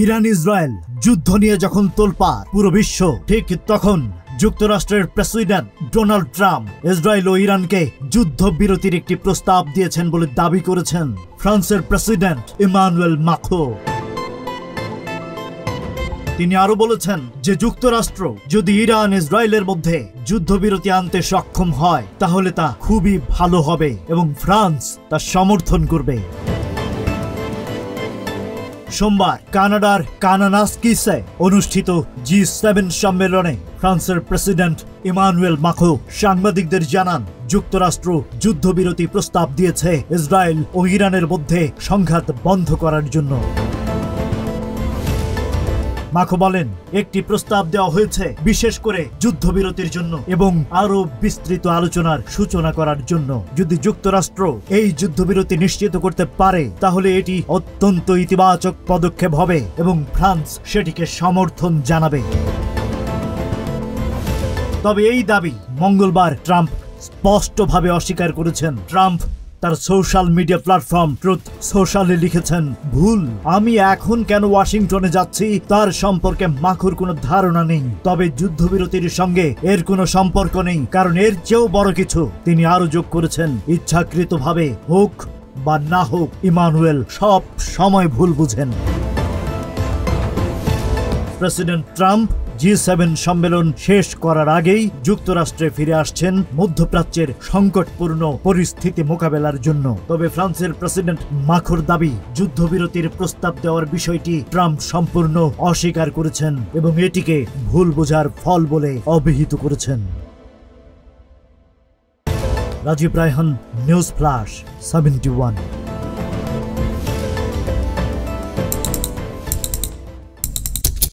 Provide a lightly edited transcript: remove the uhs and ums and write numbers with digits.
Iran Israel যুদ্ধ নিয়ে যখন তোলপাড় পুরো বিশ্ব, ঠিক তখন যুক্তরাষ্ট্রের প্রেসিডেন্ট ডোনাল্ড ট্রাম্প ইসরায়েল ও ইরানকে যুদ্ধবিরতির একটি প্রস্তাব দিয়েছেন বলে দাবি করেছেন ফ্রান্সের প্রেসিডেন্ট ইমানুয়েল মাখো। তিনি আরো বলেছেন যে যুক্তরাষ্ট্র যদি ইরান ইসরায়েলের মধ্যে যুদ্ধবিরতি আনতে সক্ষম হয় তাহলে তা খুবই ভালো হবে এবং ফ্রান্স তা সমর্থন করবে। সোমবার কানাডার কানানাস্কিসে অনুষ্ঠিত G7 সম্মেলনে ফ্রান্সের প্রেসিডেন্ট ইমানুয়েল মাখো সাংবাদিকদের জানান যুক্তরাষ্ট্র যুদ্ধবিরতি প্রস্তাব দিয়েছে ইসরায়েল ও ইরানের মধ্যে সংঘাত বন্ধ করার জন্য। মাখো বলেন, একটি প্রস্তাব দেওয়া হয়েছে বিশেষ করে যুদ্ধবিরতির জন্য এবং আরো বিস্তৃত আলোচনার সূচনা করার জন্য। যদি যুক্তরাষ্ট্র এই যুদ্ধবিরতি নিশ্চিত করতে পারে তাহলে এটি অত্যন্ত ইতিবাচক পদক্ষেপ হবে এবং ফ্রান্স সেটিকে সমর্থন জানাবে। তবে এই দাবি মঙ্গলবার ট্রাম্প স্পষ্টভাবে অস্বীকার করেছেন। ট্রাম্প তার সোশ্যাল মিডিয়া প্ল্যাটফর্ম ট্রুথ সোশ্যালে লিখেছেন, ভুল, আমি এখন কেন ওয়াশিংটনে যাচ্ছি তার সম্পর্কে মাখোর কোনো ধারণা নেই। তবে যুদ্ধবিরতির সঙ্গে এর কোনো সম্পর্ক নেই, কারণ এর চেয়েও বড় কিছু। তিনি আরো যোগ করেছেন, ইচ্ছাকৃতভাবে হোক বা না হোক ইমানুয়েল সব সময় ভুল বুঝেন। প্রেসিডেন্ট ট্রাম্প G7 সম্মেলন শেষ করার আগেই যুক্তরাষ্ট্রে ফিরে আসছেন মধ্যপ্রাচ্যের সংকটপূর্ণ পরিস্থিতি মোকাবেলার জন্য। তবে ফ্রান্সের প্রেসিডেন্ট মাখোর দাবি যুদ্ধবিরতির প্রস্তাব দেওয়ার বিষয়টি ট্রাম্প সম্পূর্ণ অস্বীকার করেছেন এবং এটিকে ভুল বোঝার ফল বলে অভিহিত করেছেন। Rajib Raihan, news flash 71।